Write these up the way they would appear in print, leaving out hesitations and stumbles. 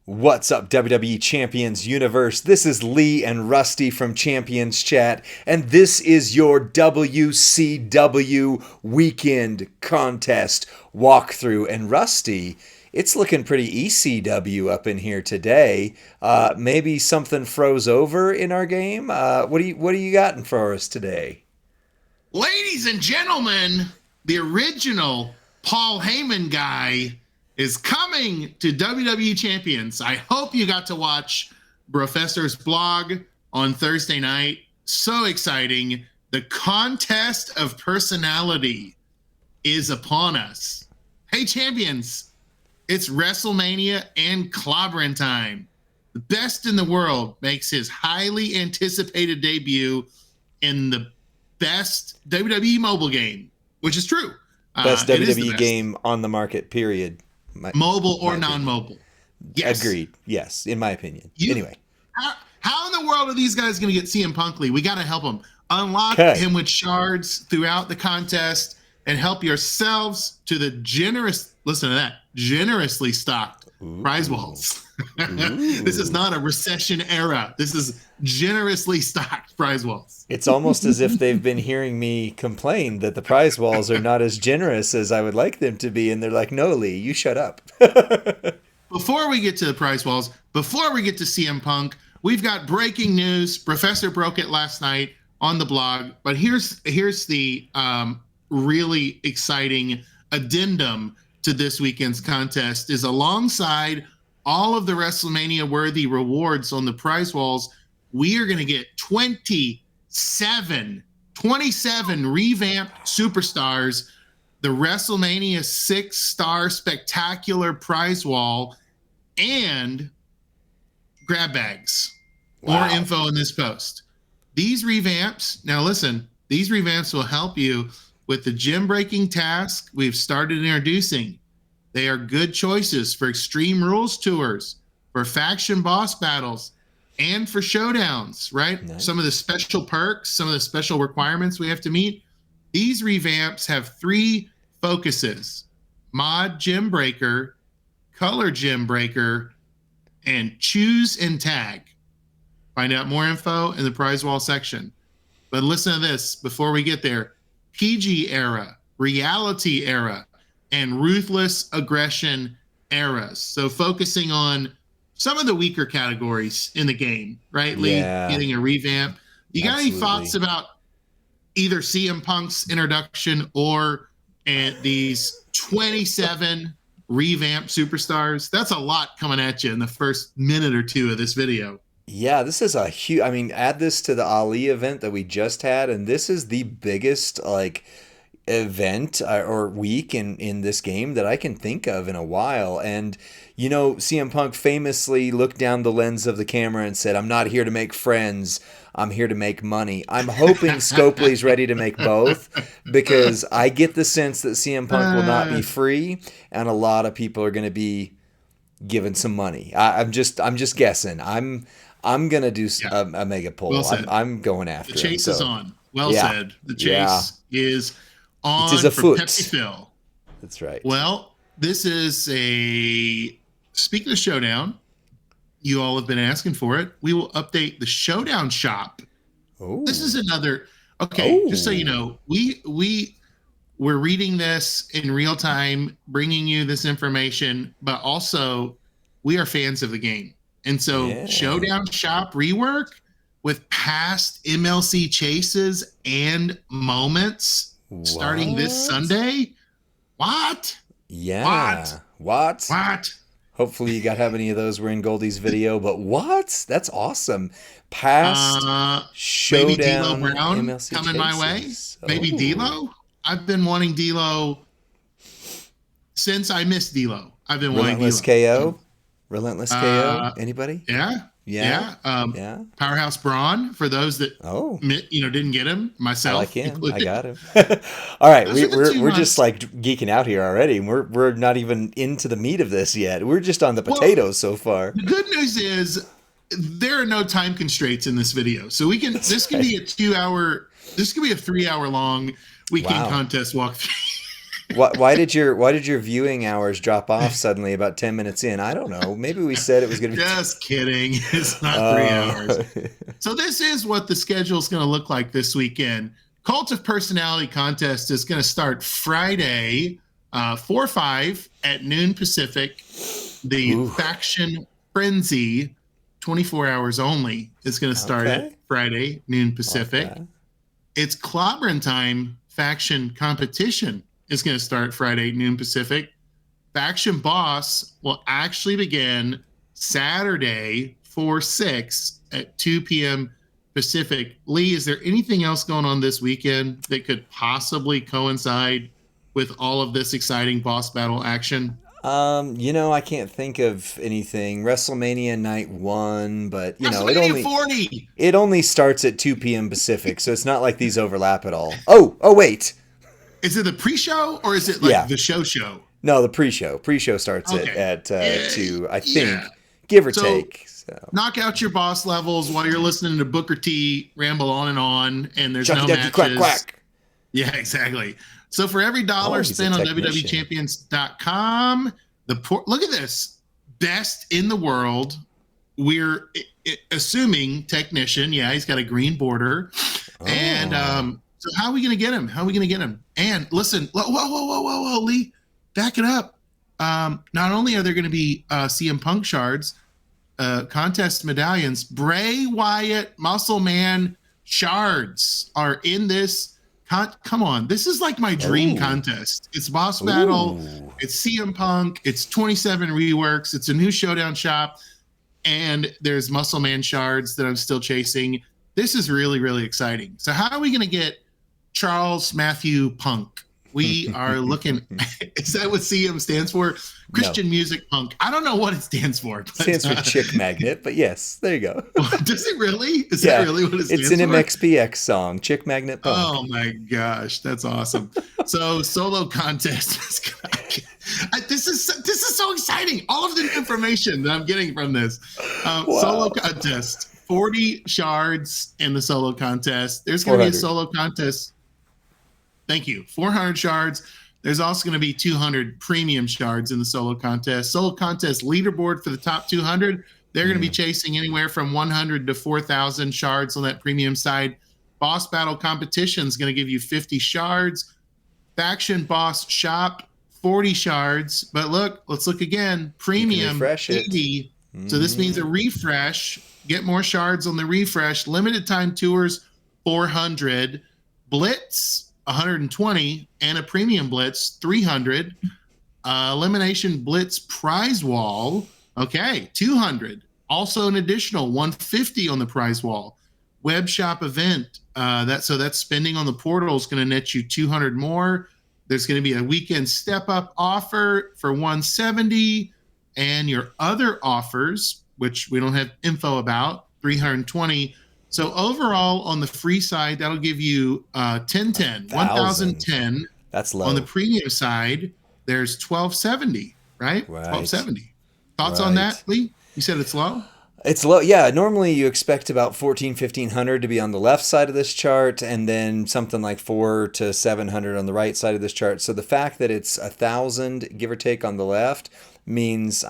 What's up, WWE Champions Universe? This is Lee and Rusty from Champions Chat, and this is your WCW Weekend Contest walkthrough. And Rusty, it's looking pretty ECW up in here today. Maybe something froze over in our game. What do you got for us today? Ladies and gentlemen, the original Paul Heyman guy is coming to WWE Champions. I hope you got to watch Professor's blog on Thursday night. So exciting. The contest of personality is upon us. Hey, champions, it's WrestleMania and clobbering time. The best in the world makes his highly anticipated debut in the best WWE mobile game, which is true. Best WWE game on the market, period. Mobile or non-mobile. Yes. Agreed. Yes, in my opinion. Anyway. How in the world are these guys going to get CM Punk, Lee? We got to help him. Unlock him with shards throughout the contest and help yourselves to the generously stocked prize walls. This is not a recession era. This is generously stocked prize walls. It's almost as if they've been hearing me complain that the prize walls are not as generous as I would like them to be. And they're like, no, Lee, you shut up. Before we get to the prize walls, before we get to CM Punk, we've got breaking news. Professor broke it last night on the blog. But here's the really exciting addendum to this weekend's contest is alongside all of the WrestleMania worthy rewards on the prize walls, we are going to get 27 revamped superstars, the WrestleMania 6-star spectacular prize wall, and grab bags. Wow. More info in this post. These revamps, now listen, these revamps will help you with the gym breaking task we've started introducing. They are good choices for Extreme Rules tours, for faction boss battles, and for showdowns, right? Nice. Some of the special perks, some of the special requirements we have to meet. These revamps have 3 focuses: mod gym breaker, color gym breaker, and choose and tag. Find out more info in the prize wall section. But listen to this before we get there. PG era, reality era, and ruthless aggression eras. So focusing on some of the weaker categories in the game, right, Lee? Yeah. Getting a revamp. You got any thoughts about either CM Punk's introduction or these 27 revamped superstars? That's a lot coming at you in the first minute or two of this video. Yeah, this is a huge, add this to the Ali event that we just had, and this is the biggest, event or week in this game that I can think of in a while. And CM Punk famously looked down the lens of the camera and said, "I'm not here to make friends, I'm here to make money." I'm hoping Scopely's ready to make both, because I get the sense that CM Punk will not be free and a lot of people are going to be given some money. I'm just guessing. I'm gonna do a mega poll. Well, I'm going after the chase him, is on. Well said. The chase is on for Pepsi Phil. That's right. Well, this is speaking of Showdown, you all have been asking for it. We will update the Showdown shop. Oh. This is another. Okay, just so you know, we're reading this in real time, bringing you this information, but also we are fans of the game. And so Showdown shop rework with past MLC chases and moments starting this Sunday. What? Yeah. What? Hopefully you got how many of those were in Goldie's video, but what? That's awesome. Past Showdown maybe D'Lo Brown MLC coming chases. My way. Maybe D'Lo. I've been wanting D'Lo since I missed D'Lo. I've been wanting D'Lo. Relentless KO. Anybody? Yeah. Powerhouse Braun, for those that didn't get him. Myself, I like him. Included. I got him. All right, we're just like geeking out here already, and we're not even into the meat of this yet. We're just on the potatoes so far. The good news is there are no time constraints in this video, so we can. This can be a 2-hour. This could be a 3-hour long weekend contest walkthrough. Why did your viewing hours drop off suddenly about 10 minutes in? I don't know. Maybe we said it was going to be Just kidding. It's not 3 hours. uh, So this is what the schedule is going to look like this weekend. Cult of Personality contest is going to start Friday, 4/5 at noon Pacific. The Ooh, Faction Frenzy, 24 hours only, is going to start at okay. Friday, noon I like Pacific. that. It's Clobbering Time Faction Competition is going to start Friday, noon Pacific. Faction Boss will actually begin Saturday, 4/6 at 2 p.m. Pacific. Lee, is there anything else going on this weekend that could possibly coincide with all of this exciting boss battle action? I can't think of anything. WrestleMania night 1, but it WrestleMania only 40. it only starts at 2 p.m. Pacific, so it's not like these overlap at all. Oh, wait. Is it the pre-show or is it like Yeah. the show? No, the pre-show. Pre-show starts at, Okay. at Yeah. 2, I Yeah. think, give or So take. So, knock out your boss levels while you're listening to Booker T ramble on, and there's Chucky no Ducky Quack matches. Quack. Yeah, exactly. So for every Oh, dollar he's a spent on technician. WWEChampions.com, look at this, best in the world. We're assuming technician. Yeah, he's got a green border. And Oh. so how are we going to get him? And listen, whoa, Lee, back it up. Not only are there going to be CM Punk shards, contest medallions, Bray Wyatt Muscle Man shards are in this. Come on, this is like my dream Ooh. contest. It's boss battle. Ooh. It's CM Punk. It's 27 reworks. It's a new showdown shop, and there's Muscle Man shards that I'm still chasing. This is really, really exciting. So how are we going to get Charles Matthew Punk? We are looking. Is that what CM stands for? Christian Music Punk. I don't know what it stands for. But, Stands for Chick Magnet, but yes, there you go. does it really? Is Yeah, that really what it stands it's an for? MXPX song, Chick Magnet Punk. Oh my gosh, that's awesome. So solo contest. This is so exciting. All of the information that I'm getting from this. Wow. Solo contest. 40 shards in the solo contest. There's going to be a 400. solo contest. Thank you. 400 shards. There's also going to be 200 premium shards in the solo contest. Solo contest leaderboard for the top 200. They're going to be chasing anywhere from 100 to 4,000 shards on that premium side. Boss battle competition is going to give you 50 shards. Faction boss shop, 40 shards. But look, let's look again. Premium, refresh it. 80. So this means a refresh. Get more shards on the refresh. Limited time tours, 400. Blitz, 120. And a premium blitz, 300. Elimination blitz prize wall, okay, 200. Also an additional 150 on the prize wall. Web shop event, that's spending on the portal is going to net you 200 more. There's going to be a weekend step up offer for 170, and your other offers, which we don't have info about, 320. So overall on the free side, that'll give you 1,010. That's low. On the premium side, there's 1,270, right? 1,270. Thoughts on that, Lee? You said it's low? It's low. Yeah, normally you expect about 1,500 to be on the left side of this chart, and then something like 400 to 700 on the right side of this chart. So the fact that it's 1,000, give or take, on the left means,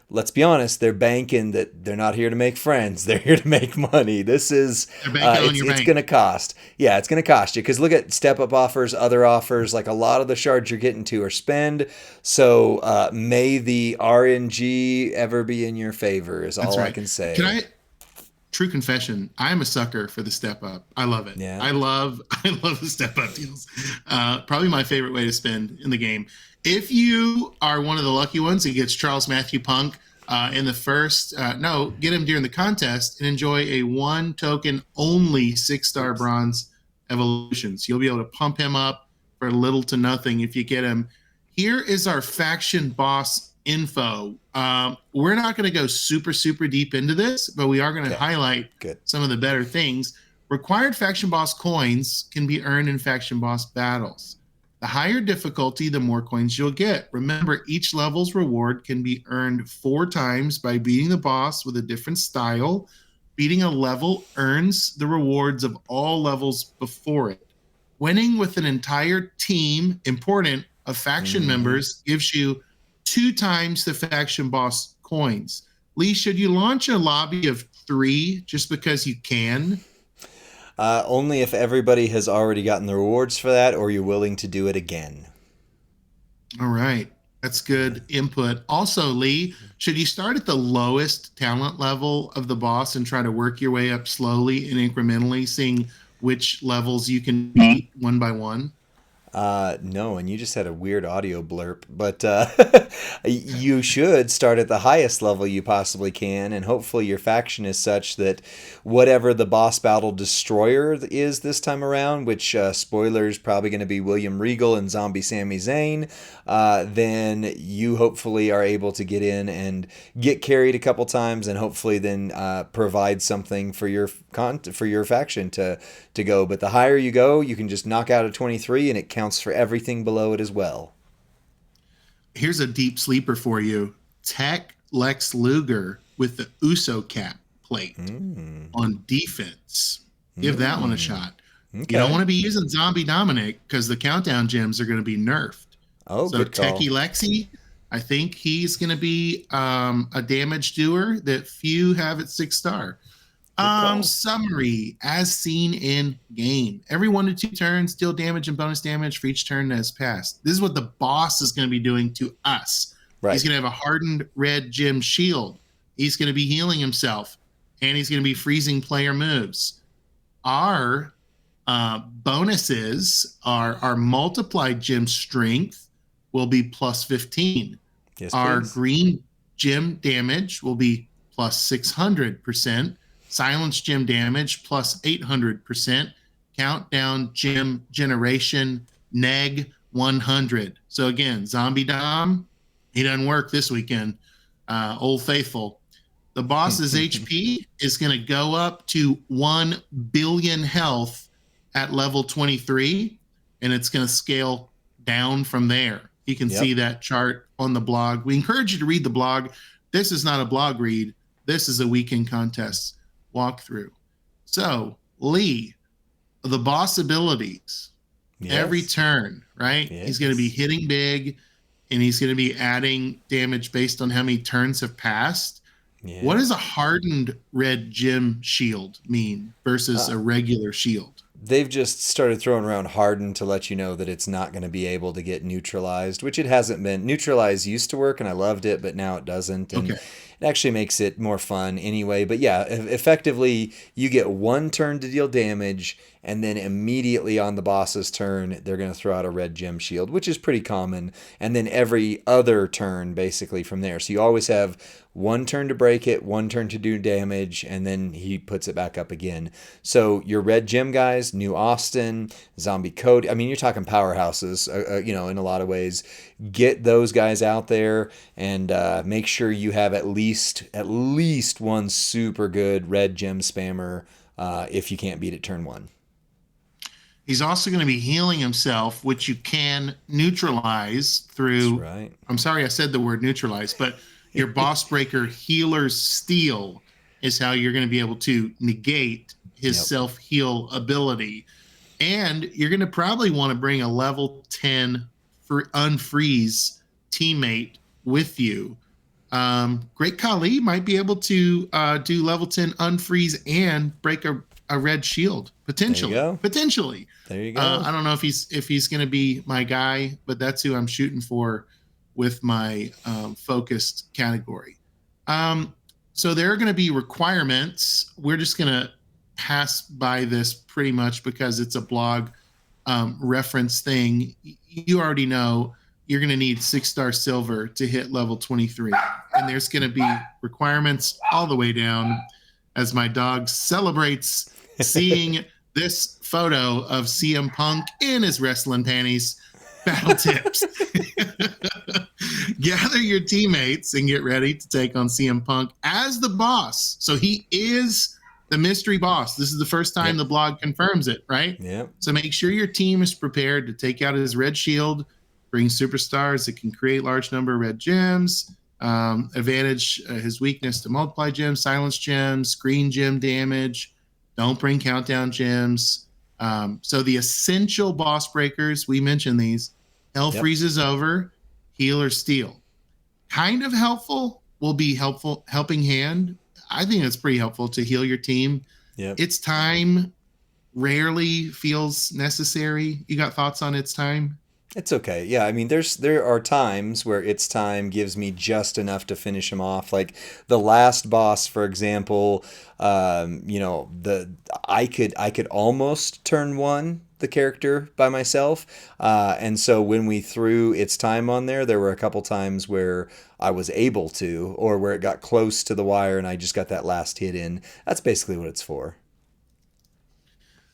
let's be honest, they're banking that they're not here to make friends. They're here to make money. This is, it's going to cost. Yeah, it's going to cost you, because look at step-up offers, other offers, like a lot of the shards you're getting to are spend. So may the RNG ever be in your favor is all I can say. True confession, I'm a sucker for the step-up. I love it. Yeah. I love the step-up deals. Probably my favorite way to spend in the game. If you are one of the lucky ones who gets Charles Matthew Punk in the first, get him during the contest and enjoy a one token only 6-star bronze evolution. So you'll be able to pump him up for little to nothing if you get him. Here is our faction boss info. We're not going to go super, super deep into this, but we are going to highlight some of the better things. Required faction boss coins can be earned in faction boss battles. The higher difficulty, the more coins you'll get. Remember, each level's reward can be earned 4 times by beating the boss with a different style. Beating a level earns the rewards of all levels before it. Winning with an entire team, important, of faction members gives you 2 times the faction boss coins. Lee, should you launch a lobby of 3 just because you can? Only if everybody has already gotten the rewards for that, or you're willing to do it again. All right. That's good input. Also, Lee, should you start at the lowest talent level of the boss and try to work your way up slowly and incrementally, seeing which levels you can beat one by one? No, and you just had a weird audio blurb, but you should start at the highest level you possibly can, and hopefully your faction is such that whatever the boss battle destroyer is this time around, which spoilers probably going to be William Regal and Zombie Sami Zayn, then you hopefully are able to get in and get carried a couple times, and hopefully then provide something for your faction to go. But the higher you go, you can just knock out a 23, and it counts for everything below it as well. Here's a deep sleeper for you. Tech Lex Luger with the Uso cap plate on defense. Give that one a shot. Okay. You don't want to be using Zombie Dominic because the countdown gems are going to be nerfed. Oh, so good call. Techie Lexi, I think he's going to be a damage doer that few have at 6-star. Summary as seen in game. Every 1 to 2 turns, deal damage and bonus damage for each turn that has passed. This is what the boss is going to be doing to us. Right. He's going to have a hardened red gem shield. He's going to be healing himself, and he's going to be freezing player moves. Our bonuses are our multiplied gem strength will be plus 15. Yes, our please. Green gem damage will be plus 600%. Silence gem damage plus 800%. Countdown gem generation neg 100. So again, Zombie Dom, he doesn't work this weekend. Old Faithful. The boss's HP is going to go up to 1 billion health at level 23, and it's going to scale down from there. You can see that chart on the blog. We encourage you to read the blog. This is not a blog read. This is a weekend contest walkthrough. So, Lee, the boss abilities, every turn, right? Yes. He's going to be hitting big, and he's going to be adding damage based on how many turns have passed. Yes. What does a hardened red gem shield mean versus a regular shield? They've just started throwing around hardened to let you know that it's not going to be able to get neutralized, which it hasn't been. Neutralize used to work, and I loved it, but now it doesn't. And it actually makes it more fun anyway. But yeah, effectively, you get 1 turn to deal damage, and then immediately on the boss's turn, they're going to throw out a red gem shield, which is pretty common. And then every other turn, basically, from there. So you always have 1 turn to break it, 1 turn to do damage, and then he puts it back up again. So your red gem guys, New Austin, Zombie Cody, I mean, you're talking powerhouses, in a lot of ways. Get those guys out there and make sure you have at least 1 super good red gem spammer if you can't beat it turn 1. He's also going to be healing himself, which you can neutralize through. That's right. I'm sorry I said the word neutralize, but your Boss Breaker Healer's Steel is how you're going to be able to negate his self-heal ability. And you're going to probably want to bring a level 10 for unfreeze teammate with you. Great Khali might be able to do level 10 unfreeze and break a red shield potentially. There you go. I don't know if he's going to be my guy, but that's who I'm shooting for with my focused category. So there are going to be requirements. We're just going to pass by this pretty much because it's a blog reference thing. You already know you're going to need 6-star silver to hit level 23. And there's going to be requirements all the way down as my dog celebrates seeing this photo of CM Punk in his wrestling panties. Battle tips. Gather your teammates and get ready to take on CM Punk as the boss. So he is the mystery boss. This is the first time the blog confirms it, right? Yeah. So make sure your team is prepared to take out his red shield, bring superstars that can create large number of red gems, advantage his weakness to multiply gems, silence gems, green gem damage. Don't bring countdown gems. So the essential boss breakers, we mentioned these. Hell Yep. freezes over, heal or steal. Kind of helpful will be helpful, helping hand. I think it's pretty helpful to heal your team. Yep. Its time rarely feels necessary. You got thoughts on its time? It's okay. Yeah, I mean, there are times where its time gives me just enough to finish him off. Like the last boss, for example, the I could almost turn one the character by myself, and so when we threw its time on there, there were a couple times where I was able to, or where it got close to the wire, and I just got that last hit in. That's basically what it's for.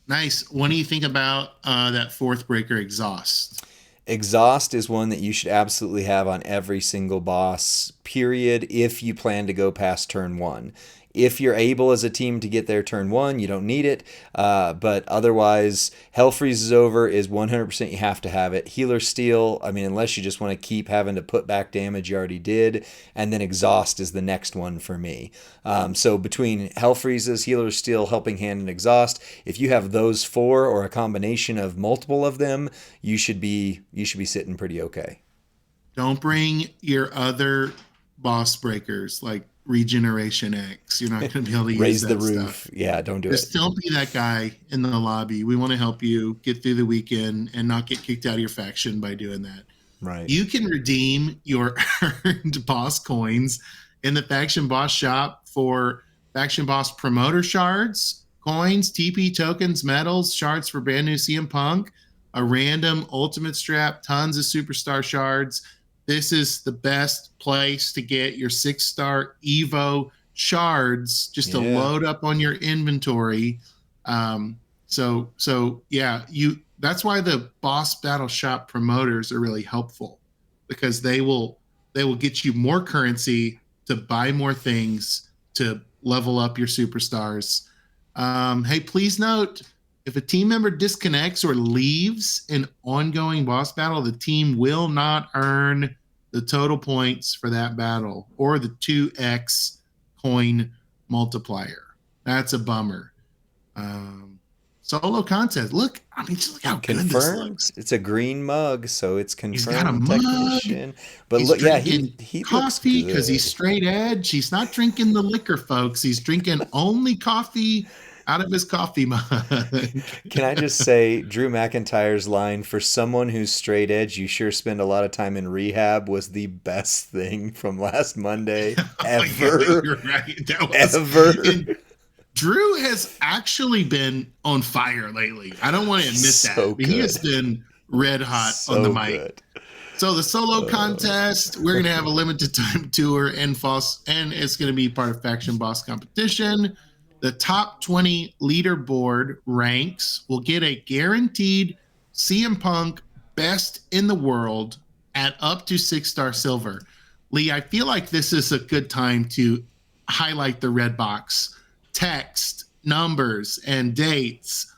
Nice. What do you think about that fourth breaker, exhaust? Exhaust is one that you should absolutely have on every single boss, period, if you plan to go past turn one. If you're able as a team to get there turn one, you don't need it. But otherwise, Hell Freezes Over is 100% you have to have it. Healer Steel, I mean, unless you just want to keep having to put back damage you already did. And then Exhaust is the next one for me. So between Hell Freezes, Healer Steel, Helping Hand, and Exhaust, if you have those four or a combination of multiple of them, you should be sitting pretty okay. Don't bring your other boss breakers like Regeneration X. You're not going to be able to use Raise the that roof. stuff. Yeah, don't do it. Just don't be that guy in the lobby. We want to help you get through the weekend and not get kicked out of your faction by doing that. Right. You can redeem your earned boss coins in the Faction Boss shop for Faction Boss promoter shards, coins, TP tokens, medals, shards for brand new CM Punk, a random ultimate strap, tons of superstar shards. This is the best place to get your 6-star Evo shards just to Yeah. load up on your inventory. So yeah, that's why the boss battle shop promoters are really helpful, because they will get you more currency to buy more things to level up your superstars. Hey, please note, if a team member disconnects or leaves an ongoing boss battle, the team will not earn the total points for that battle or the 2x coin multiplier. That's a bummer. Solo contest. Look, I mean, just look how good this Confirmed. looks. It's a green mug, so it's He's got a confirmed mug. technician. But He's look, yeah, drinking he looks coffee because good. he's straight edge. He's not drinking the liquor, folks. He's drinking only coffee out of his coffee mug. Can I just say, Drew McIntyre's line, "For someone who's straight edge, you sure spend a lot of time in rehab," was the best thing from last Monday ever. Yeah, you're right. That was, Ever. and Drew has actually been on fire lately. I don't want to admit So that, but he has good. been red hot So on the mic. good. So the solo contest, we're going to have a limited time tour and it's going to be part of Faction Boss competition. The top 20 leaderboard ranks will get a guaranteed CM Punk best in the world at up to 6-star silver. Lee, I feel like this is a good time to highlight the red box. Text, numbers, and dates.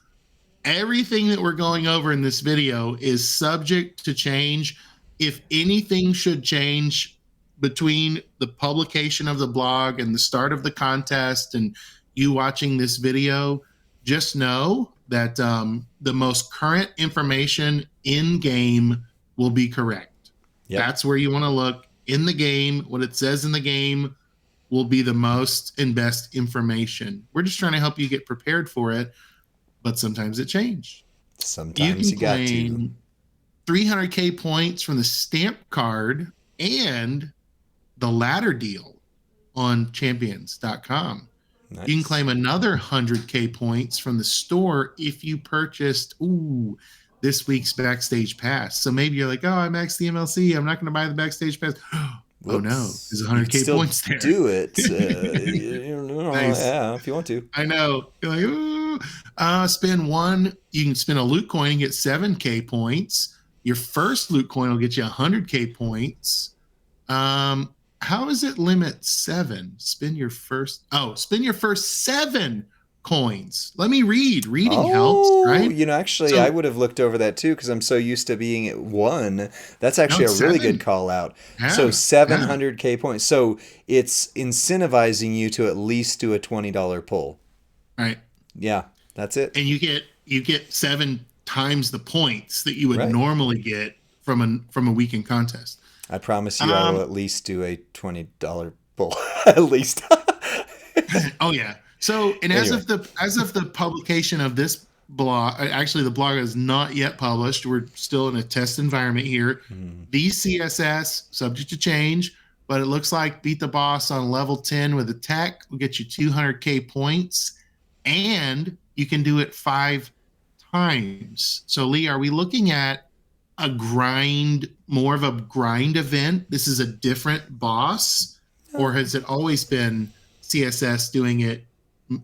Everything that we're going over in this video is subject to change. If anything should change between the publication of the blog and the start of the contest and you watching this video, just know that the most current information in game will be correct. Yep. That's where you want to look in the game. What it says in the game will be the most and best information. We're just trying to help you get prepared for it, but sometimes it changed. Sometimes you got to. Claim 300K points from the stamp card and the ladder deal on champions.com. Nice. You can claim another 100K points from the store if you purchased this week's backstage pass. So maybe you're like, oh, I maxed the MLC. I'm not going to buy the backstage pass. Oh no, there's 100K points there. Do it. Nice. Yeah, if you want to. I know. You're like, ooh. Spend one. You can spend a loot coin and get 7K points. Your first loot coin will get you 100K points. How is it limit 7? Spend your first 7 coins. Let me read. Reading helps, right? Actually, I would have looked over that too because I'm so used to being at 1. That's actually a really 7. good call out. Yeah, so 700K points. So it's incentivizing you to at least do a $20 pull. Right. Yeah, that's it. And you get you get 7 times the points that you would Right. normally get from a weekend contest. I promise you, I will Um, at least do a $20 bull. At least. oh yeah. So, and Anyway. as of the publication of this blog, actually the blog is not yet published. We're still in a test environment here. Hmm. These CSS subject to change, but it looks like beat the boss on level 10 with a tech will get you 200k points, and you can do it 5 times. So, Lee, are we looking at a grind, more of a grind event? This is a different boss, or has it always been CSS doing it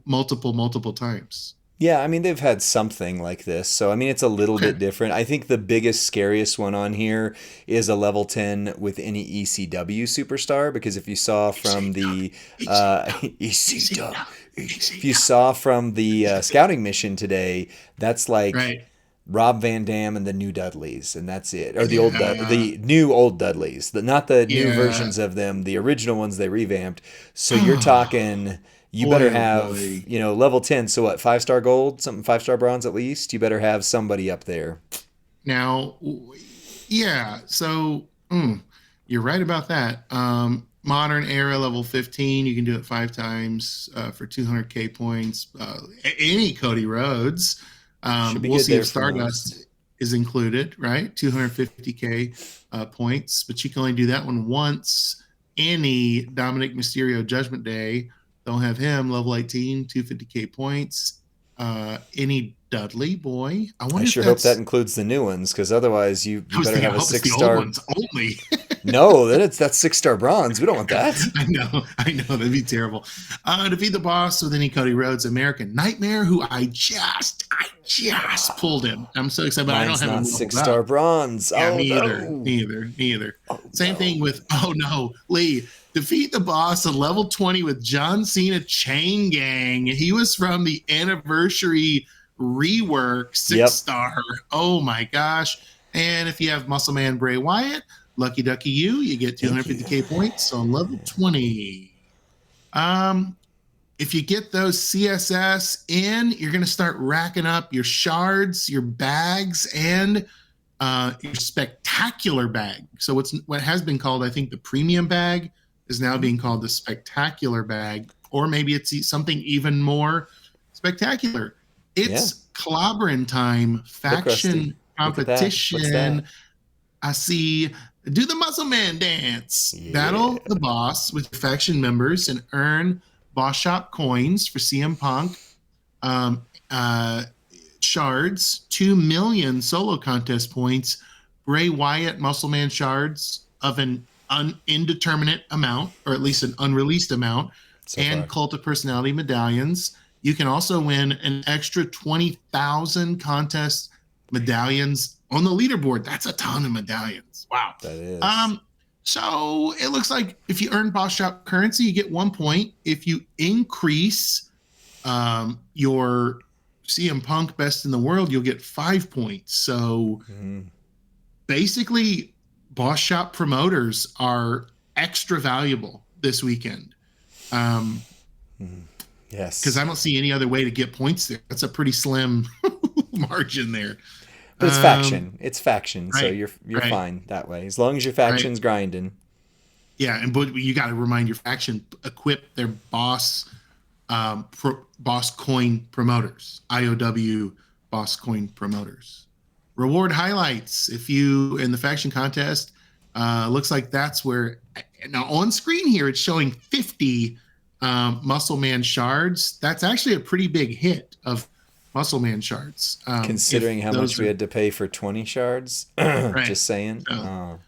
multiple times? Yeah, I mean, they've had something like this. So, I mean, it's a little Okay. bit different. I think the biggest, scariest one on here is a level 10 with any ECW superstar. Because if you saw Easy from dub, the easy dub, easy ECW, dub, if easy you dub. saw from the scouting mission today, that's like Right. Rob Van Dam and the new Dudleys, and that's it. Or Yeah. the new old Dudleys, not the new Yeah. versions of them, the original ones they revamped. So you're talking, you better Boy, oh have, boy. level 10. So what, 5-star gold, something 5-star bronze at least. You better have somebody up there. Now, yeah. So you're right about that. Modern era level 15, you can do it 5 times for 200k points. Any Cody Rhodes. Should be We'll good see if there for most. Stardust is included, right? 250k points, but you can only do that one once. Any Dominic Mysterio Judgment Day, don't have him. Level 18, 250k points. Any Dudley boy. I I wonder if sure hope that that's. includes the new ones, because otherwise I you was better thinking, have I a hope it's the six old star. ones only. No, that's 6-star bronze. We don't want that. I know, that'd be terrible. Defeat the boss with any Cody Rhodes American Nightmare, who I just pulled him. I'm so excited, but I don't Mine's have him not leveled 6-star up. bronze. Yeah, Oh me either. no. Me either. Oh Same thing no. with, oh no, Lee. Defeat the boss at level 20 with John Cena Chain Gang. He was from the anniversary rework, six Yep. star. Oh my gosh. And if you have Muscle Man Bray Wyatt, lucky ducky you get Thank you. 250k points on level 20. Um, if you get those CSS in, you're going to start racking up your shards, your bags, and your spectacular bag. So what has been called, I think, the premium bag is now being called the spectacular bag, or maybe it's something even more spectacular. Yeah. It's clobbering time, Look, Rusty. faction Look at that. What's competition. that? I see. Do the Muscle Man dance. Yeah. Battle the boss with faction members and earn boss shop coins for CM Punk. Um, uh, Shards, 2 million solo contest points. Bray Wyatt Muscle Man shards of an indeterminate amount, or at least an unreleased amount, So and far. Cult of Personality medallions. You can also win an extra 20,000 contest medallions on the leaderboard. That's a ton of medallions. Wow. That is. Um, so it looks like if you earn boss shop currency, you get 1 point. If you increase your CM Punk best in the world, you'll get 5 points. So Mhm. basically, boss shop promoters are extra valuable this weekend. Because Yes. I don't see any other way to get points there. That's a pretty slim margin there. But it's Um, faction. It's faction, so right, you're right, fine that way. As long as your right. faction's grinding. Yeah, and but you got to remind your faction equip their boss coin promoters, IOW boss coin promoters. Reward highlights. If you in the faction contest, looks like that's where now on screen here it's showing 50 Muscle Man shards. That's actually a pretty big hit of Muscle Man shards. If Considering how much those we are had to pay for 20 shards. right. Just saying. So,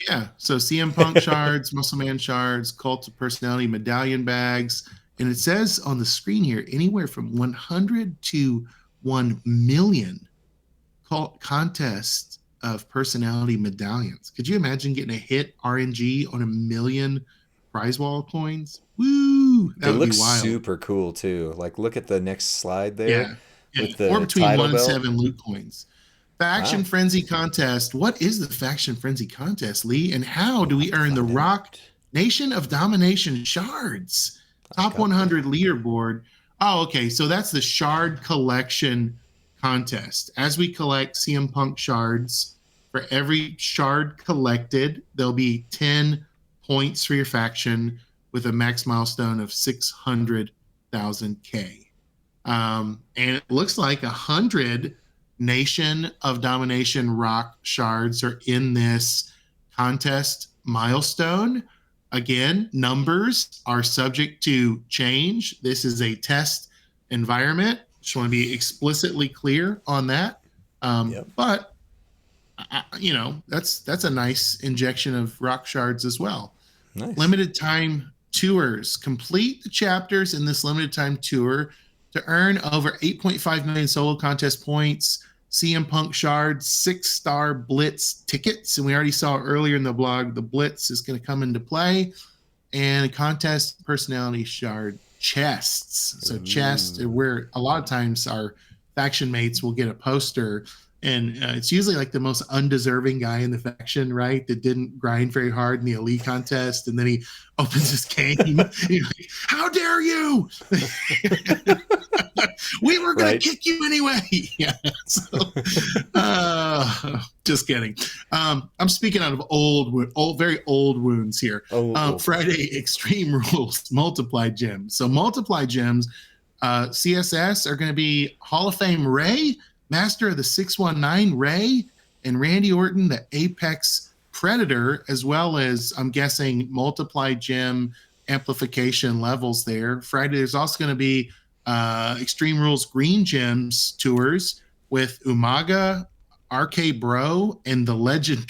yeah. So CM Punk shards, Muscle Man shards, Cult of Personality medallion bags. And it says on the screen here anywhere from 100 to 1 million contest of personality medallions. Could you imagine getting a hit RNG on 1 million prize wall coins? Woo! They That would be look wild. super cool too. Like, look at the next slide there Yeah. Yeah. with Or the between title 1 and belt. 7 loot coins. Faction Wow. Frenzy Contest. What is the Faction Frenzy Contest, Lee? And how do We'll have we to earn the find Rock out. Nation of Domination shards? I've Top got 100 that. leaderboard. Oh, okay. So that's the shard collection contest. As we collect CM Punk shards, for every shard collected, there'll be 10 points for your faction with a max milestone of 600,000 K. And it looks like 100 Nation of Domination Rock shards are in this contest milestone. Again, numbers are subject to change. This is a test environment. Just want to be explicitly clear on that. But that's a nice injection of rock shards as well. Nice. Limited time tours. Complete the chapters in this limited time tour to earn over 8.5 million solo contest points, CM Punk shards, 6-star Blitz tickets. And we already saw earlier in the blog, the Blitz is going to come into play, and contest personality shard chests. So chest, where a lot of times our faction mates will get a poster, and it's usually like the most undeserving guy in the faction, right? That didn't grind very hard in the elite contest, and then he opens his game. He's like, "How dare you? We were going to kick you anyway." Yeah. So, just kidding. I'm speaking out of very old wounds here. Friday Extreme Rules Multiply Gems. So Multiply Gems, CSS are going to be Hall of Fame Ray, Master of the 619 Ray, and Randy Orton, the Apex Predator, as well as, I'm guessing, multiply gem amplification levels there. Friday, there's also going to be Extreme Rules Green Gems tours with Umaga, RK Bro, and the Legend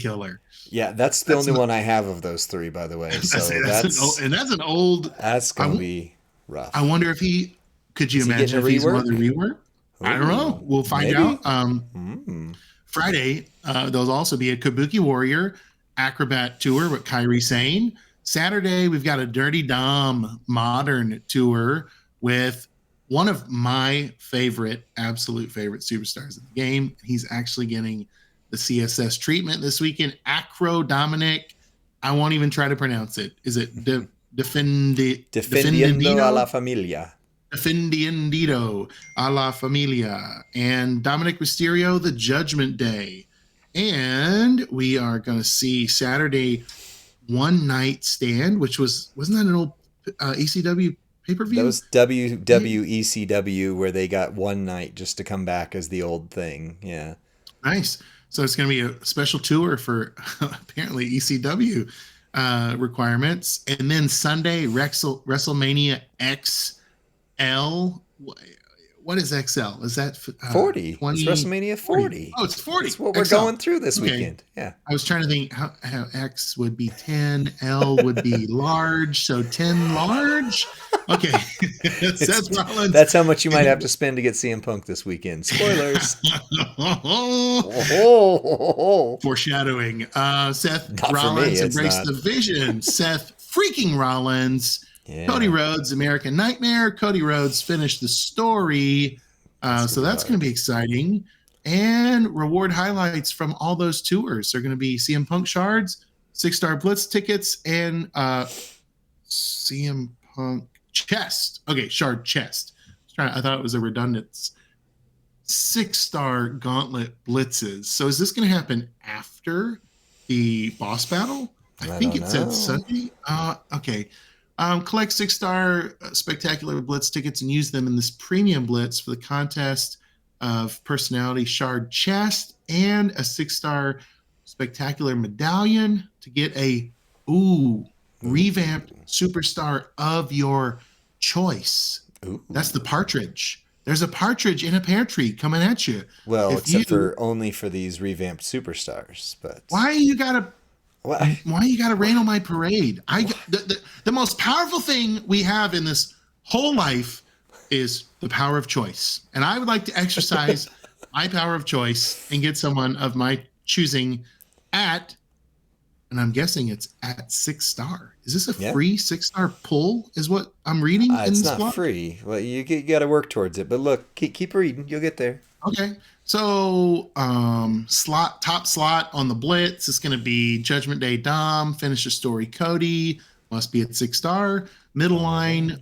Killer. Yeah, that's the only one I have of those three, by the way. So that's an old. That's going to be rough. I wonder if could you imagine if he's another rework? I don't know. We'll find out. Friday, there'll also be a Kabuki Warrior Acrobat Tour with Kairi Sane. Saturday, we've got a Dirty Dom Modern Tour with one of my absolute favorite superstars in the game. He's actually getting the CSS treatment this weekend. Acro Dominic. I won't even try to pronounce it. Is it Defendiendo a la Familia? Defendiendo a la Familia, and Dominic Mysterio, the Judgment Day. And we are going to see Saturday One Night Stand, which wasn't that an old ECW pay-per-view? That was WWECW, where they got one night just to come back as the old thing. Yeah. Nice. So it's going to be a special tour for apparently ECW requirements. And then Sunday, WrestleMania XL. What is XL? Is that 40? 20? It's WrestleMania 40. Oh, it's 40. That's what we're going through this weekend. Yeah. I was trying to think how X would be 10, L would be large, so 10 large. Okay. Seth Rollins. That's how much you might have to spend to get CM Punk this weekend. Spoilers. Foreshadowing. Seth Rollins embraced the vision. Seth freaking Rollins. Yeah. Cody Rhodes, American Nightmare. Cody Rhodes finished the story. So that's going to be exciting. And reward highlights from all those tours are going to be CM Punk shards, 6-star Blitz tickets, and CM Punk chest. Okay, shard chest. I thought it was a redundant. 6-star Gauntlet Blitzes. So is this going to happen after the boss battle? I think it said Sunday. Okay. Collect 6-star Spectacular Blitz tickets and use them in this premium Blitz for the contest of Personality Shard Chest and a 6-star Spectacular Medallion to get a revamped superstar of your choice. Ooh. That's the partridge. There's a partridge in a pear tree coming at you. Well, except for only for these revamped superstars. But why you gotta rain on my parade? The most powerful thing we have in this whole life is the power of choice. And I would like to exercise my power of choice and get someone of my choosing and I'm guessing it's at 6-star. Is this a free 6-star pull is what I'm reading in this blog? It's not free. Well, you got to work towards it. But look, keep reading. You'll get there. Okay. So top slot on the Blitz is going to be Judgment Day Dom, Finish the Story Cody, must be at 6-star. Middle Oh. line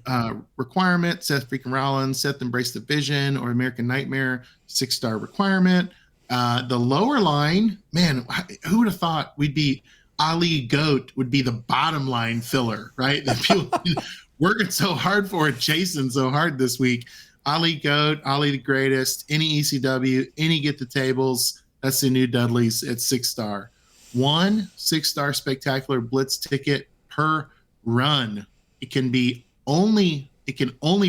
requirement: Seth freaking Rollins, Seth Embrace the Vision, or American Nightmare, 6-star requirement. The lower line, man, who would have thought we'd be Ali Goat would be the bottom line filler, right? That people working so hard for it, chasing so hard this week. Ali Goat, Ali the Greatest, any ECW, any Get the Tables. That's the new Dudleys at 6-star. 1 6-star spectacular blitz ticket per run. It can only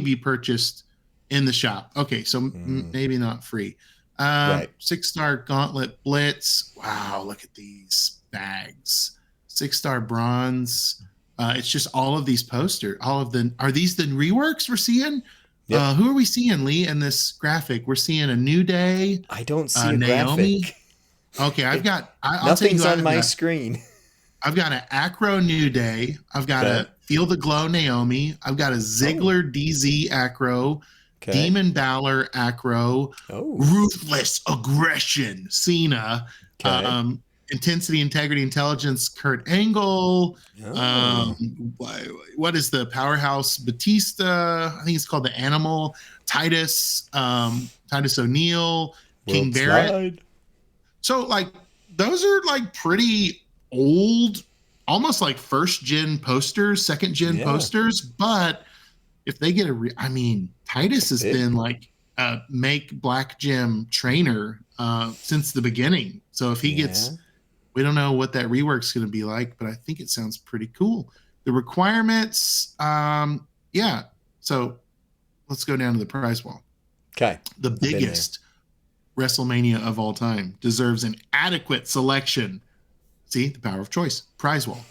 be purchased in the shop. Okay, so maybe not free. Right. 6-star gauntlet blitz. Wow, look at these bags. 6-star bronze. It's just all of these posters. Are these the reworks we're seeing? Yep. Who are we seeing, Lee, in this graphic? We're seeing a New Day, I don't see a Naomi. graphic. Okay, I've got. I'll tell you Nothing's who on I've my got. screen. I've got an Acro New Day. I've got Okay. a Feel the Glow Naomi. I've got a Ziggler DZ Acro, Okay. Demon Balor Acro, Oh. Ruthless Aggression Cena, Okay. Intensity, Integrity, Intelligence Kurt Angle. Oh. What is the Powerhouse Batista? I think it's called the Animal. Titus O'Neil, King World Barrett. Slide. So like those are like pretty old, almost like first gen posters, second gen Yeah. posters. But if they get I mean, Titus has Big. been like a make Black Gem trainer since the beginning. So if he gets, we don't know what that rework's going to be like, but I think it sounds pretty cool. The requirements, yeah. So let's go down to the prize wall. Okay. The biggest WrestleMania of all time deserves an adequate selection. See, the power of choice. Prize wall.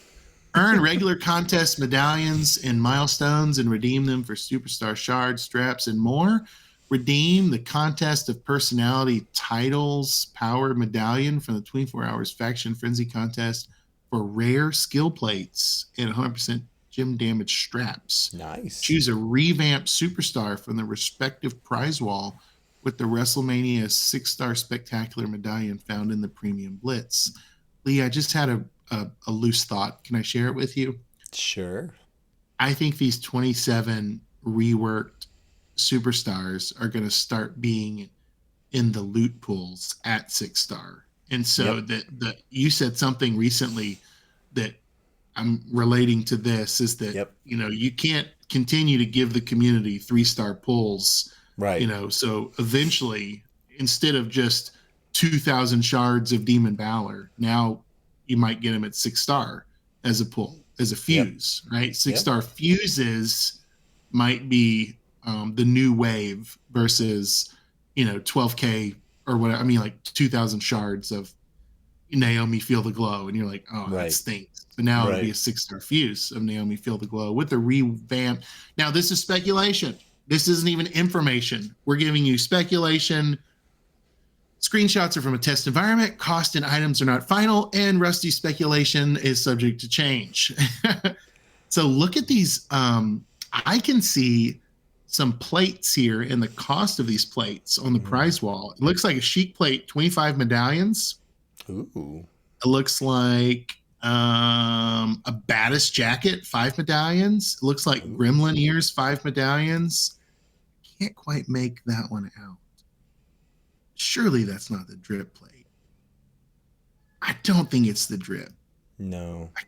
Earn regular contest medallions and milestones and redeem them for superstar shards, straps, and more. Redeem the Contest of Personality Titles Power Medallion from the 24 Hours Faction Frenzy Contest for rare skill plates and 100% gym damage straps. Nice. Choose a revamped superstar from the respective prize wall with the WrestleMania 6-star spectacular medallion found in the Premium Blitz. Lee, I just had a loose thought. Can I share it with you? Sure. I think these 27 reworked superstars are going to start being in the loot pools at 6-star. And so that you said something recently that I'm relating to this is that, you can't continue to give the community 3-star pulls. Right. So eventually, instead of just 2,000 shards of Demon Balor, now you might get him at 6-star as a pull, as a fuse, right? 6-star fuses might be the new wave versus, 12K or whatever. I mean, like 2,000 shards of Naomi Feel the Glow. And you're like, oh, that stinks. But now it'll be a 6-star fuse of Naomi Feel the Glow with a revamp. Now, this is speculation. This isn't even information. We're giving you speculation. Screenshots are from a test environment. Cost and items are not final, and Rusty's speculation is subject to change. So look at these. I can see some plates here and the cost of these plates on the prize wall. It looks like a chic plate, 25 medallions. Ooh. It looks like a Badass jacket, 5 medallions. It looks like Gremlin ears, 5 medallions. Can't quite make that one out. Surely that's not the drip plate. I don't think it's the drip. No. I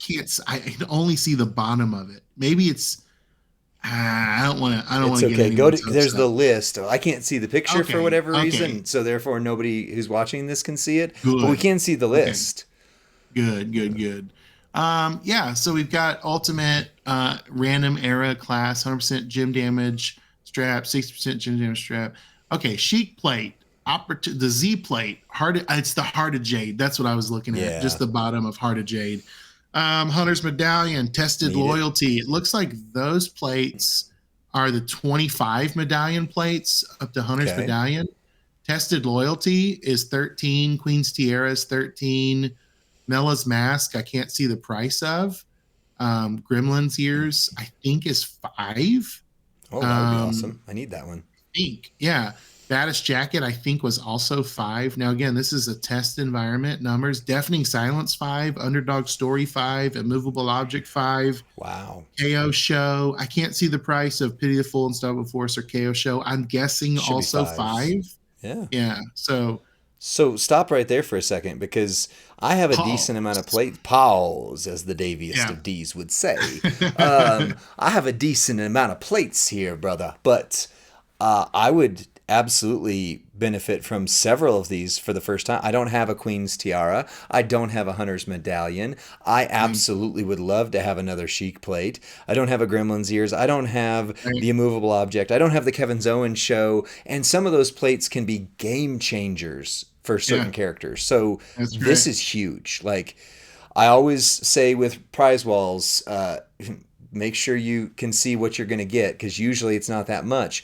can only see the bottom of it. Maybe it's I don't want to It's get okay. anyone's There's hopes the up. list. I can't see the picture for whatever reason, so therefore nobody who's watching this can see it. Good. But we can see the list. Good. So we've got ultimate random era class, 100% gym damage strap, 60% gym damage strap. Okay, chic plate, the Z plate, it's the Heart of Jade. That's what I was looking at. Just the bottom of Heart of Jade. Hunter's Medallion, Tested Loyalty. It looks like those plates are the 25 medallion plates up to Hunter's Medallion. Tested Loyalty is 13. Queen's Tiara is 13. Mella's Mask, I can't see the price of. Gremlin's Ears, I think, is 5. Oh, that would be awesome. I need that one. I think, yeah. Baddest Jacket, I think, was also 5. Now, again, this is a test environment. Numbers: Deafening Silence 5, Underdog Story 5, Immovable Object 5, Wow. KO Show. I can't see the price of Pity the Fool, Unstoppable Force, or KO Show. I'm guessing Should be also 5. 5. Yeah. Yeah. So So stop right there for a second because I have a decent amount of pause. plate pause, as the Daviest Yeah. of D's would say. I have a decent amount of plates here, brother, but I would absolutely benefit from several of these for the first time. I don't have a Queen's Tiara. I don't have a Hunter's Medallion. I absolutely would love to have another Chic plate. I don't have a Gremlin's Ears. I don't have Right. the Immovable Object. I don't have the Kevin Owen Show. And some of those plates can be game changers for certain Yeah. characters. So That's this right. is huge. Like I always say with prize walls, make sure you can see what you're going to get because usually it's not that much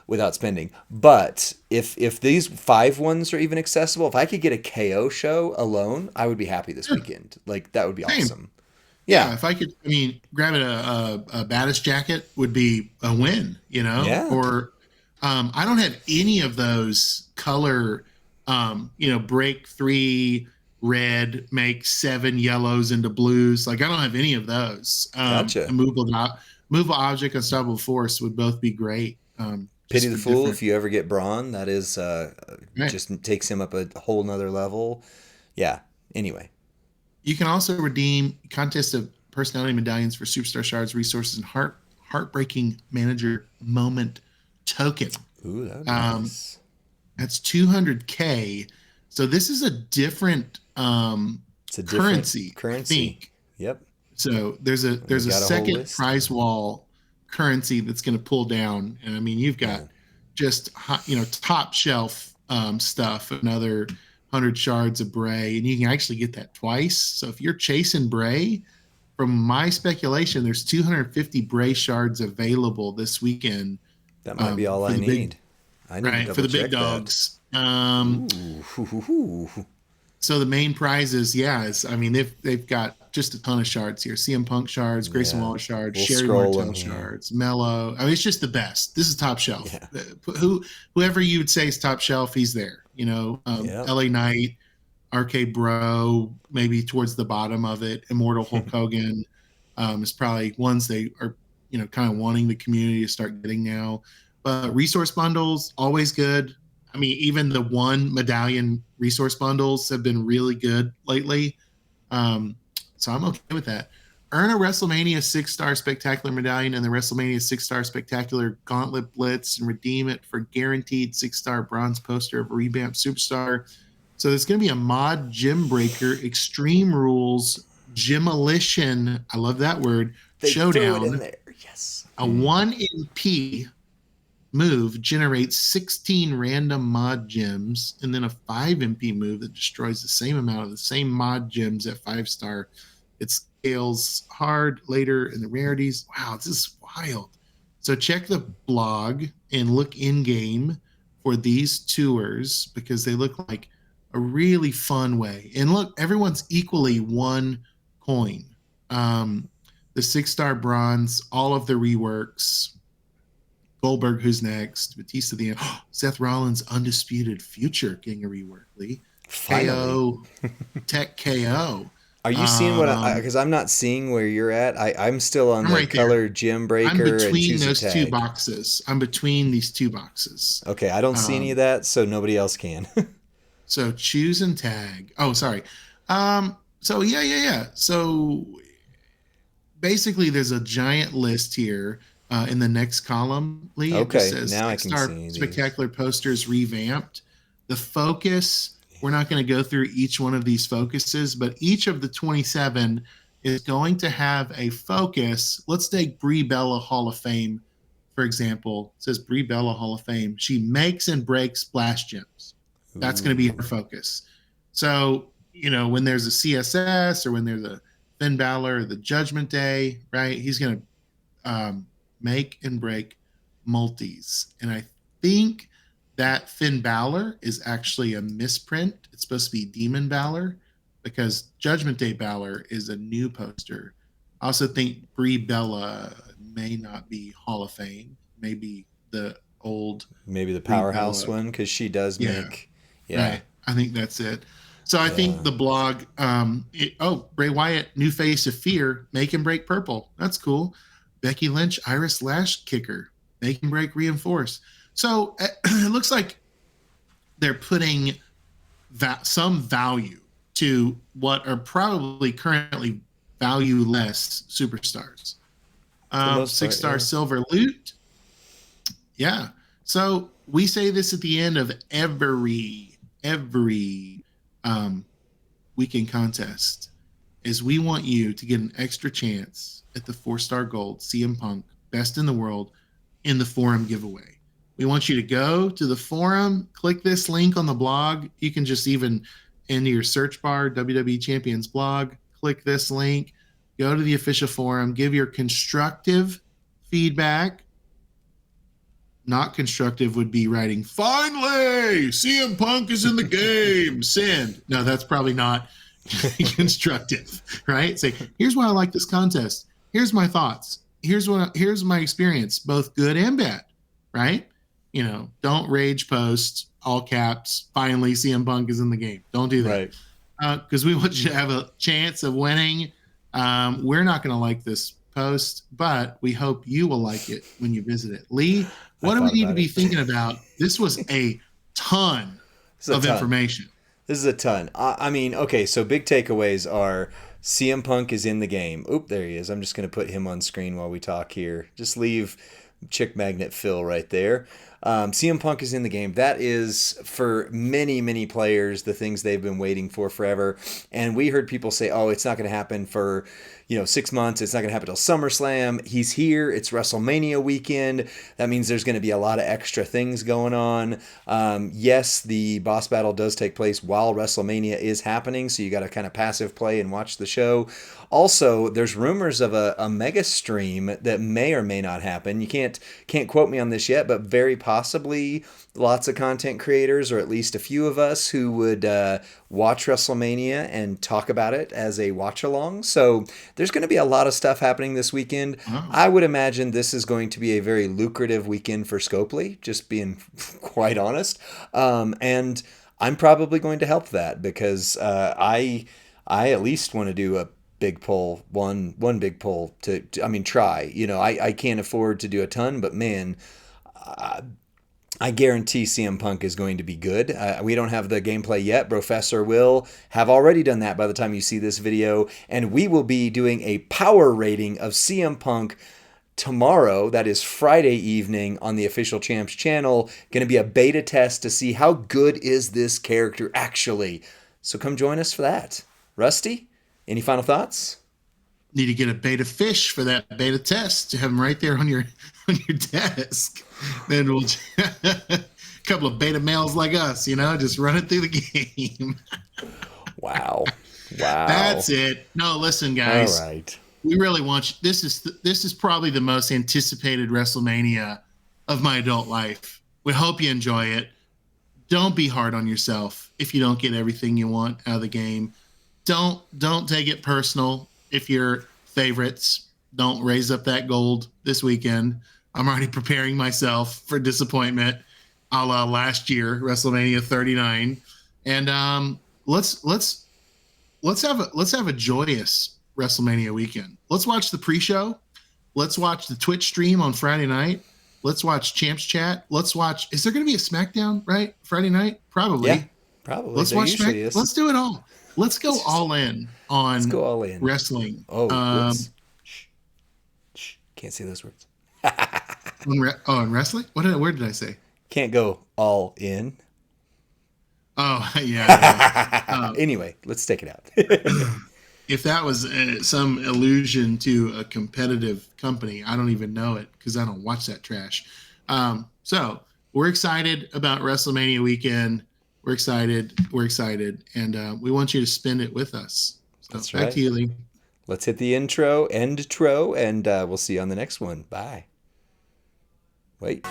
without spending. But if these 5 ones are even accessible, if I could get a KO show alone, I would be happy this Yeah. weekend. Like that would be Same. awesome. Yeah, Yeah. if I could, I mean, grabbing a Baddest Jacket would be a win, Yeah. or I don't have any of those color, break 3 red, make 7 yellows into blues. Like, I don't have any of those. Gotcha. Movable Object, Unstoppable Force would both be great, Pity just the for Fool, different. if you ever get Braun, that is Right. just takes him up a whole nother level. Yeah. Anyway. You can also redeem contest of personality medallions for superstar shards, resources, and heartbreaking manager moment token. Ooh, that would be Um, nice. that's 200K. So this is a different It's a different currency, I currency. think. Yep. So there's We a got a whole second list. prize wall currency that's going to pull down, and I mean you've got Man. just top shelf stuff, another 100 shards of Bray, and you can actually get that twice. So if you're chasing Bray, from my speculation, there's 250 Bray shards available this weekend That might be all for I the big need. I need to right for double the big check that. dogs. Ooh. Hoo, hoo, hoo. So the main prizes, yeah, is I mean they've got just a ton of shards here. CM Punk shards, Grayson Yeah. Waller shards, We'll Sherry scroll them Martel here. shards, Mello. I mean, it's just the best. This is top shelf. Yeah. Whoever you would say is top shelf, he's there. Yep. LA Knight, RK Bro, maybe towards the bottom of it. Immortal Hulk Hogan is probably ones they are, kind of wanting the community to start getting now. But resource bundles, always good. I mean, even the one medallion resource bundles have been really good lately. Um, so I'm okay with that. Earn a WrestleMania 6-star spectacular medallion and the WrestleMania 6-star spectacular gauntlet blitz and redeem it for guaranteed 6-star bronze poster of a revamped superstar. So there's going to be a mod gym breaker, Extreme Rules, Gymolition. I love that word. They threw it in Showdown. there. Yes. A 1 MP move generates 16 random mod gems, and then a 5 MP move that destroys the same amount of the same mod gems at 5-star. It scales hard later in the rarities. Wow, this is wild. So check the blog and look in game for these tours because they look like a really fun way. And look, everyone's equally 1 coin. The 6-star bronze, all of the reworks, Goldberg, who's next? Batista, the end. Seth Rollins, undisputed future getting a rework. Lee Finally. KO, Tech KO. Are you seeing what I? Because I'm not seeing where you're at. I'm still on I'm the right there. color gym I'm breaker and between choose a those 2 tag. boxes. I'm between these 2 boxes. Okay, I don't see any of Um, that, so nobody else can. so choose and tag. Oh, sorry. So yeah. So basically, there's a giant list here in the next column, Lee. It just Okay, says now I can six-star see these. spectacular posters revamped. The focus, we're not going to go through each one of these focuses, but each of the 27 is going to have a focus. Let's take Brie Bella Hall of Fame, for example. It says Brie Bella Hall of Fame. She makes and breaks splash gems. That's going to be her Ooh. focus. So, when there's a CSS or when there's a Finn Balor, the Judgment Day, right? He's going to make and break multis. And I think that Finn Balor is actually a misprint. It's supposed to be Demon Balor because Judgment Day Balor is a new poster. I also think Brie Bella may not be Hall of Fame, maybe the old Maybe the repo Powerhouse up. one, because she does Yeah, make, yeah. right. I think that's it. So I think the blog. Bray Wyatt, new face of fear, make him break purple. That's cool. Becky Lynch, Iris Lash kicker, make him break reinforce. So it looks like they're putting some value to what are probably currently valueless superstars. For the most part, 6-star yeah. silver loot. Yeah. So we say this at the end of every weekend contest is we want you to get an extra chance at the 4-star gold CM Punk best in the world in the forum giveaway. We want you to go to the forum, click this link on the blog. You can just even into your search bar, WWE Champions blog, click this link, go to the official forum, give your constructive feedback. Not constructive would be writing, finally, CM Punk is in the game, send. No, that's probably not constructive, right? Say, here's why I like this contest. Here's my thoughts. Here's my experience, both good and bad, right? Don't rage post, all caps, finally CM Punk is in the game. Don't do that. Right. Because we want you to have a chance of winning. We're not going to like this post, but we hope you will like it when you visit it. Lee, what do we need to be thinking about? This was a ton of information. This is a ton. I mean, okay, so big takeaways are CM Punk is in the game. Oop, there he is. I'm just going to put him on screen while we talk here. Just leave Chick Magnet Phil right there. CM Punk is in the game. That is, for many, many players, the things they've been waiting for forever. And we heard people say, oh, it's not going to happen for 6 months. It's not going to happen till SummerSlam. He's here. It's WrestleMania weekend. That means there's going to be a lot of extra things going on. Yes, the boss battle does take place while WrestleMania is happening, so you got to kind of passive play and watch the show. Also, there's rumors of a mega stream that may or may not happen. You can't quote me on this yet, but very possibly lots of content creators, or at least a few of us, who would watch WrestleMania and talk about it as a watch along. So there's going to be a lot of stuff happening this weekend. Wow. I would imagine this is going to be a very lucrative weekend for Scopely, just being quite honest. And I'm probably going to help that because I at least want to do a big pull, one big pull to try. I can't afford to do a ton, but man, I guarantee CM Punk is going to be good. We don't have the gameplay yet. Professor will have already done that by the time you see this video, and we will be doing a power rating of CM Punk tomorrow. That is Friday evening on the Official Champs channel. Going to be a beta test to see how good is this character actually. So come join us for that. Rusty, any final thoughts? Need to get a beta fish for that beta test to have them right there on your desk. Then we'll a couple of beta males like us, just run it through the game. Wow. That's it. No, listen, guys. All right. We really want you. This is probably the most anticipated WrestleMania of my adult life. We hope you enjoy it. Don't be hard on yourself if you don't get everything you want out of the game. Don't take it personal if you're favorites. Don't raise up that gold this weekend. I'm already preparing myself for disappointment, a la last year, WrestleMania 39. And let's have a joyous WrestleMania weekend. Let's watch the pre-show. Let's watch the Twitch stream on Friday night. Let's watch Champs Chat. Let's watch. Is there going to be a SmackDown Friday night? Probably. Yeah, probably. Let's watch SmackDown. Let's do it all. Let's go all in on wrestling. Oh, shh. Can't say those words. On wrestling? Where did I say? Can't go all in. Oh, yeah. Anyway, let's take it out. If that was some allusion to a competitive company, I don't even know it because I don't watch that trash. So we're excited about WrestleMania weekend. We're excited, and we want you to spend it with us. So That's back right. to you, Lee. Let's hit the intro, and we'll see you on the next one. Bye. Wait.